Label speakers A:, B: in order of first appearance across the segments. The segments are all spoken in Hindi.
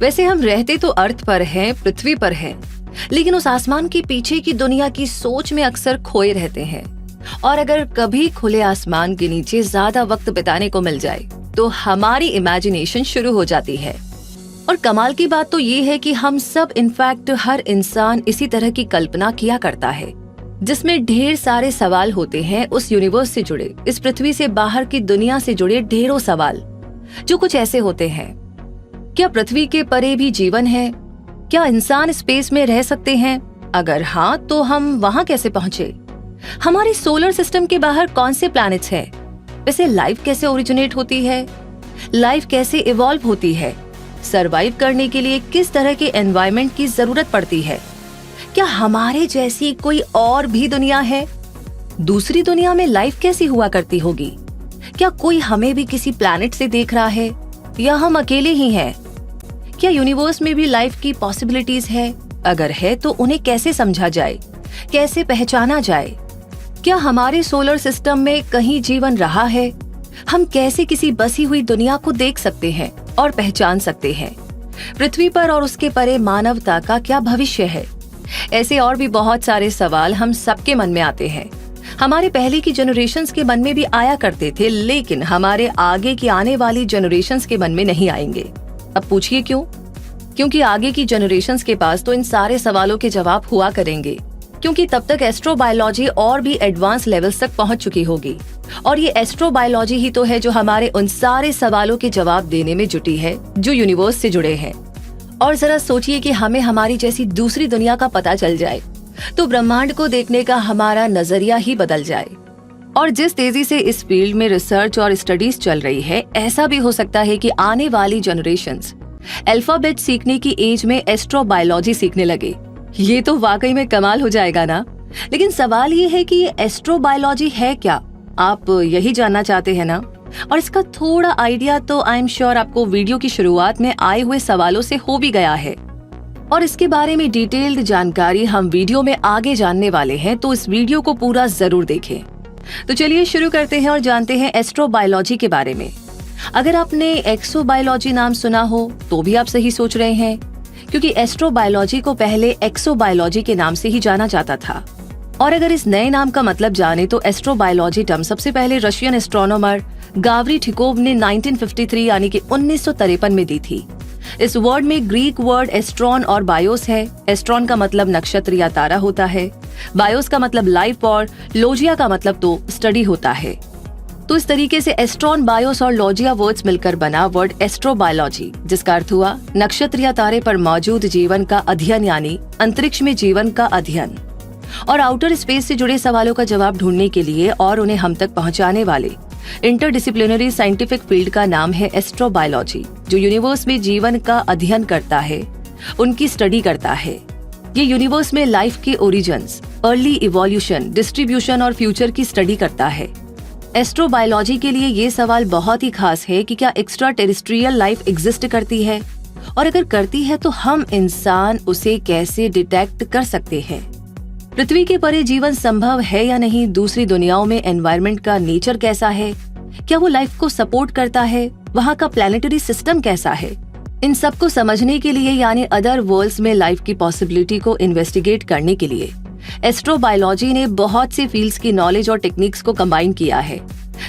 A: वैसे हम रहते तो अर्थ पर हैं, पृथ्वी पर हैं, लेकिन उस आसमान के पीछे की दुनिया की सोच में अक्सर खोए रहते हैं। और अगर कभी खुले आसमान के नीचे ज्यादा वक्त बिताने को मिल जाए तो हमारी इमेजिनेशन शुरू हो जाती है। और कमाल की बात तो ये है कि हम सब, इनफैक्ट हर इंसान इसी तरह की कल्पना किया करता है, जिसमें ढेर सारे सवाल होते हैं उस यूनिवर्स से जुड़े, इस पृथ्वी से बाहर की दुनिया से जुड़े ढेरों सवाल, जो कुछ ऐसे होते हैं। क्या पृथ्वी के परे भी जीवन है? क्या इंसान स्पेस में रह सकते हैं? अगर हाँ, तो हम वहां कैसे पहुंचे? हमारे सोलर सिस्टम के बाहर कौन से प्लैनेट्स हैं? वैसे लाइफ कैसे ओरिजिनेट होती है? लाइफ कैसे इवॉल्व होती है? सरवाइव करने के लिए किस तरह के एनवायरनमेंट की जरूरत पड़ती है? क्या हमारे जैसी कोई और भी दुनिया है? दूसरी दुनिया में लाइफ कैसी हुआ करती होगी? क्या कोई हमें भी किसी प्लैनेट से देख रहा है या हम अकेले ही हैं? क्या यूनिवर्स में भी लाइफ की पॉसिबिलिटीज है? अगर है तो उन्हें कैसे समझा जाए, कैसे पहचाना जाए? क्या हमारे सोलर सिस्टम में कहीं जीवन रहा है? हम कैसे किसी बसी हुई दुनिया को देख सकते हैं और पहचान सकते हैं? पृथ्वी पर और उसके परे मानवता का क्या भविष्य है? ऐसे और भी बहुत सारे सवाल हम सबके मन में आते हैं। हमारे पहले की जनरेशन्स के मन में भी आया करते थे, लेकिन हमारे आगे की आने वाली जनरेशन्स के मन में नहीं आएंगे। अब पूछिए क्यों? क्योंकि आगे की जनरेशन्स के पास तो इन सारे सवालों के जवाब हुआ करेंगे, क्योंकि तब तक एस्ट्रोबायोलॉजी और भी एडवांस लेवल्स तक पहुंच चुकी होगी। और ये एस्ट्रोबायोलॉजी ही तो है जो हमारे उन सारे सवालों के जवाब देने में जुटी है जो यूनिवर्स से जुड़े हैं। और जरा सोचिए कि हमें हमारी जैसी दूसरी दुनिया का पता चल जाए तो ब्रह्मांड को देखने का हमारा नजरिया ही बदल जाए। और जिस तेजी से इस फील्ड में रिसर्च और स्टडीज चल रही है, ऐसा भी हो सकता है कि आने वाली जनरेशन्स अल्फाबेट सीखने की एज में एस्ट्रोबायोलॉजी सीखने लगे। ये तो वाकई में कमाल हो जाएगा ना। लेकिन सवाल ये है कि ये एस्ट्रोबायोलॉजी है क्या? आप यही जानना चाहते हैं ना? और इसका थोड़ा आइडिया तो आई एम श्योर आपको वीडियो की शुरुआत में आए हुए सवालों से हो भी गया है। और इसके बारे में डिटेल्ड जानकारी हम वीडियो में आगे जानने वाले हैं, तो इस वीडियो को पूरा जरूर देखें। तो चलिए शुरू करते हैं और जानते हैं एस्ट्रोबायोलॉजी के बारे में। अगर आपने एक्सोबायोलॉजी नाम सुना हो तो भी आप सही सोच रहे हैं, क्योंकि एस्ट्रोबायोलॉजी को पहले एक्सोबायोलॉजी के नाम से ही जाना जाता था। और अगर इस नए नाम का मतलब जाने तो एस्ट्रोबायोलॉजी टर्म सबसे पहले रशियन एस्ट्रोनॉमर गावरी टिकोव ने 1953 यानी कि 1953 में दी थी। इस वर्ड में ग्रीक वर्ड एस्ट्रॉन और बायोस है। एस्ट्रॉन का मतलब नक्षत्र या तारा होता है, बायोस का मतलब लाइफ और लोजिया का मतलब तो स्टडी होता है। तो इस तरीके से एस्ट्रॉन, बायोस और लोजिया वर्ड्स मिलकर बना वर्ड एस्ट्रोबायोलॉजी, जिसका अर्थ हुआ नक्षत्र या तारे पर मौजूद जीवन का अध्ययन, यानी अंतरिक्ष में जीवन का अध्ययन। और आउटर स्पेस से जुड़े सवालों का जवाब ढूंढने के लिए और उन्हें हम तक पहुंचाने वाले इंटरडिसिप्लिनरी साइंटिफिक फील्ड का नाम है एस्ट्रोबायोलॉजी, जो यूनिवर्स में जीवन का अध्ययन करता है, उनकी स्टडी करता है। ये यूनिवर्स में लाइफ के ओरिजिन्स, अर्ली इवोल्यूशन, डिस्ट्रीब्यूशन और फ्यूचर की स्टडी करता है। एस्ट्रोबायोलॉजी के लिए ये सवाल बहुत ही खास है कि क्या एक्स्ट्रा टेरेस्ट्रियल लाइफ एग्जिस्ट करती है, और अगर करती है तो हम इंसान उसे कैसे डिटेक्ट कर सकते हैं। पृथ्वी के परे जीवन संभव है या नहीं, दूसरी दुनियाओं में एनवायरनमेंट का नेचर कैसा है, क्या वो लाइफ को सपोर्ट करता है, वहाँ का प्लैनेटरी सिस्टम कैसा है, इन सब को समझने के लिए यानी अदर वर्ल्ड्स में लाइफ की पॉसिबिलिटी को इन्वेस्टिगेट करने के लिए एस्ट्रोबायोलॉजी ने बहुत सी फील्ड्स की नॉलेज और टेक्निक्स को कंबाइन किया है,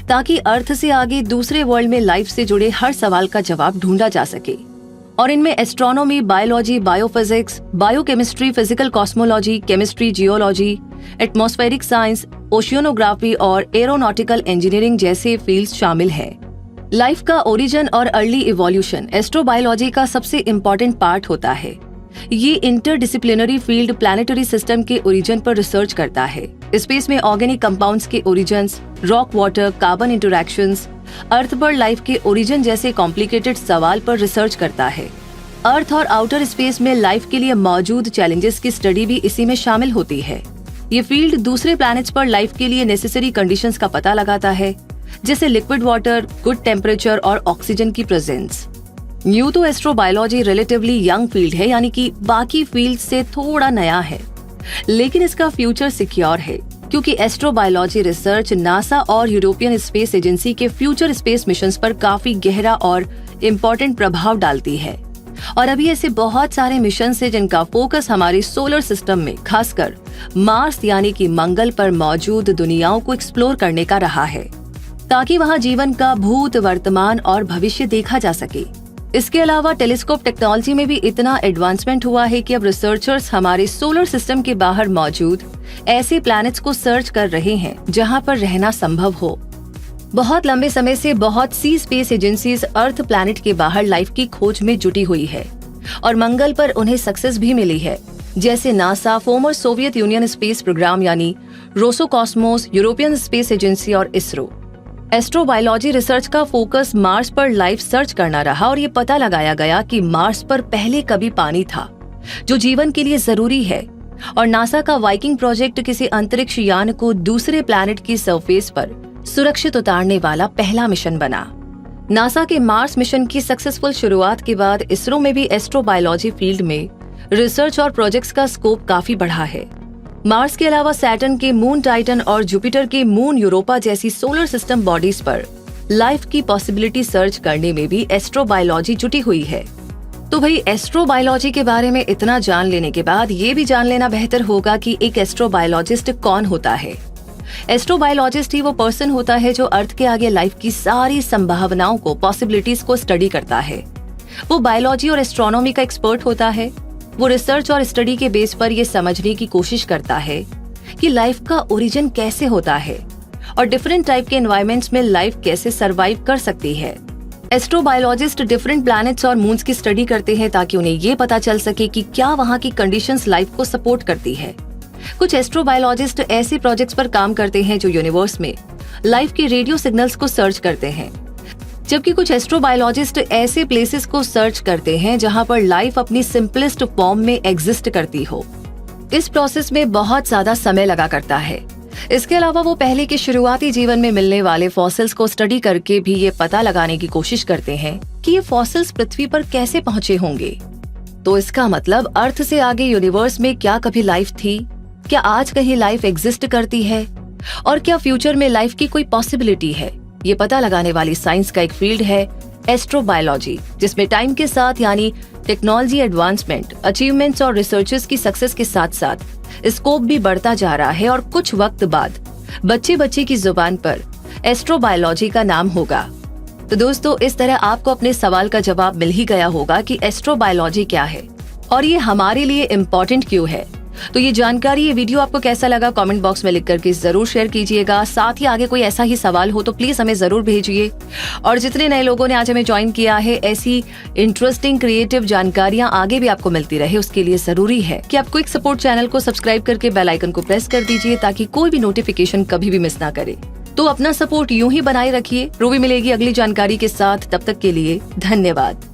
A: ताकि अर्थ से आगे दूसरे वर्ल्ड में लाइफ से जुड़े हर सवाल का जवाब ढूंढा जा सके। और इनमें astronomy, biology, biophysics, biochemistry, physical cosmology, chemistry, geology, atmospheric science, ओशियोनोग्राफी और एरोनॉटिकल इंजीनियरिंग जैसे फील्ड्स शामिल हैं। लाइफ का ओरिजिन और अर्ली इवोल्यूशन एस्ट्रोबायोलॉजी का सबसे इम्पोर्टेंट पार्ट होता है। ये इंटरडिसिप्लिनरी फील्ड प्लैनेटरी सिस्टम के ओरिजिन पर रिसर्च करता है। स्पेस में ऑर्गेनिक कंपाउंड्स के origins, rock water, carbon interactions, earth पर लाइफ के ओरिजिन जैसे कॉम्प्लिकेटेड सवाल पर रिसर्च करता है। अर्थ और आउटर स्पेस में लाइफ के लिए मौजूद चैलेंजेस की स्टडी भी इसी में शामिल होती है। ये फील्ड दूसरे प्लैनेट्स पर लाइफ के लिए नेसेसरी कंडीशंस का पता लगाता है, जैसे लिक्विड वाटर, गुड टेम्परेचर और ऑक्सीजन की प्रेजेंस। यूं तो एस्ट्रोबायोलॉजी रिलेटिवली यंग फील्ड है, यानी कि बाकी फील्ड से थोड़ा नया है, लेकिन इसका फ्यूचर सिक्योर है, क्योंकि एस्ट्रोबायोलॉजी रिसर्च नासा और यूरोपियन स्पेस एजेंसी के फ्यूचर स्पेस मिशंस पर काफी गहरा और इम्पोर्टेंट प्रभाव डालती है। और अभी ऐसे बहुत सारे मिशन है जिनका फोकस हमारे सोलर सिस्टम में खासकर मार्स यानी कि मंगल पर मौजूद दुनियाओं को एक्सप्लोर करने का रहा है, ताकि वहां जीवन का भूत, वर्तमान और भविष्य देखा जा सके। इसके अलावा टेलीस्कोप टेक्नोलॉजी में भी इतना एडवांसमेंट हुआ है कि अब रिसर्चर्स हमारे सोलर सिस्टम के बाहर मौजूद ऐसे प्लैनेट्स को सर्च कर रहे हैं जहां पर रहना संभव हो। बहुत लंबे समय से बहुत सी स्पेस एजेंसीज अर्थ प्लैनेट के बाहर लाइफ की खोज में जुटी हुई है और मंगल पर उन्हें सक्सेस भी मिली है, जैसे NASA, former Soviet Union space programme यानी रोसोकॉस्मोस, यूरोपियन स्पेस एजेंसी और इसरो। एस्ट्रोबायोलॉजी रिसर्च का फोकस मार्स पर लाइफ सर्च करना रहा और ये पता लगाया गया कि मार्स पर पहले कभी पानी था, जो जीवन के लिए जरूरी है। और नासा का वाइकिंग प्रोजेक्ट किसी अंतरिक्ष यान को दूसरे प्लैनेट की सरफेस पर सुरक्षित उतारने वाला पहला मिशन बना। नासा के मार्स मिशन की सक्सेसफुल शुरुआत के बाद इसरो में भी एस्ट्रोबायोलॉजी फील्ड में रिसर्च और प्रोजेक्ट्स का स्कोप काफी बढ़ा है। मार्स के अलावा सैटर्न के मून टाइटन और जुपिटर के मून यूरोपा जैसी सोलर सिस्टम बॉडीज पर लाइफ की पॉसिबिलिटी सर्च करने में भी एस्ट्रोबायोलॉजी जुटी हुई है। तो भाई, एस्ट्रोबायोलॉजी के बारे में इतना जान लेने के बाद ये भी जान लेना बेहतर होगा कि एक एस्ट्रोबायोलॉजिस्ट कौन होता है। एस्ट्रोबायोलॉजिस्ट ही वो पर्सन होता है जो अर्थ के आगे लाइफ की सारी संभावनाओं को, पॉसिबिलिटीज को स्टडी करता है। वो बायोलॉजी और एस्ट्रोनॉमी का एक्सपर्ट होता है। वो रिसर्च और स्टडी के बेस पर ये समझने की कोशिश करता है कि लाइफ का ओरिजिन कैसे होता है और डिफरेंट टाइप के एनवायरमेंट्स में लाइफ कैसे सरवाइव कर सकती है। एस्ट्रोबायोलॉजिस्ट डिफरेंट प्लैनेट्स और मून्स की स्टडी करते हैं ताकि उन्हें ये पता चल सके कि क्या वहाँ की कंडीशंस लाइफ को सपोर्ट करती है। कुछ एस्ट्रोबायोलॉजिस्ट ऐसे प्रोजेक्ट्स पर काम करते हैं जो यूनिवर्स में लाइफ के रेडियो सिग्नल्स को सर्च करते हैं, जबकि कुछ एस्ट्रोबायोलॉजिस्ट ऐसे प्लेसेस को सर्च करते हैं जहां पर लाइफ अपनी सिंपलेस्ट फॉर्म में एग्जिस्ट करती हो। इस प्रोसेस में बहुत ज्यादा समय लगा करता है। इसके अलावा वो पहले के शुरुआती जीवन में मिलने वाले फॉसिल्स को स्टडी करके भी ये पता लगाने की कोशिश करते हैं कि ये फॉसिल्स पृथ्वी पर कैसे पहुंचे होंगे। तो इसका मतलब अर्थ से आगे यूनिवर्स में क्या कभी लाइफ थी, क्या आज कहीं लाइफ एग्जिस्ट करती है और क्या फ्यूचर में लाइफ की कोई पॉसिबिलिटी है। ये पता लगाने वाली साइंस का एक फील्ड है एस्ट्रोबायोलॉजी, जिसमें टाइम के साथ यानी टेक्नोलॉजी एडवांसमेंट, अचीवमेंट्स और रिसर्चेस की सक्सेस के साथ साथ स्कोप भी बढ़ता जा रहा है और कुछ वक्त बाद बच्चे की जुबान पर एस्ट्रोबायोलॉजी का नाम होगा। तो दोस्तों, इस तरह आपको अपने सवाल का जवाब मिल ही गया होगा कि एस्ट्रोबायोलॉजी क्या है और ये हमारे लिए इम्पोर्टेंट क्यों है। तो ये जानकारी, ये वीडियो आपको कैसा लगा कमेंट बॉक्स में लिख करके जरूर शेयर कीजिएगा। साथ ही आगे कोई ऐसा ही सवाल हो तो प्लीज हमें जरूर भेजिए। और जितने नए लोगों ने आज हमें ज्वाइन किया है, ऐसी इंटरेस्टिंग क्रिएटिव जानकारियां आगे भी आपको मिलती रहे, उसके लिए जरूरी है कि आप क्विक सपोर्ट चैनल को सब्सक्राइब करके बेल आइकन को प्रेस कर दीजिए ताकि कोई भी नोटिफिकेशन कभी भी मिस ना करे। तो अपना सपोर्ट यूं ही बनाए रखिए। रूबी मिलेगी अगली जानकारी के साथ, तब तक के लिए धन्यवाद।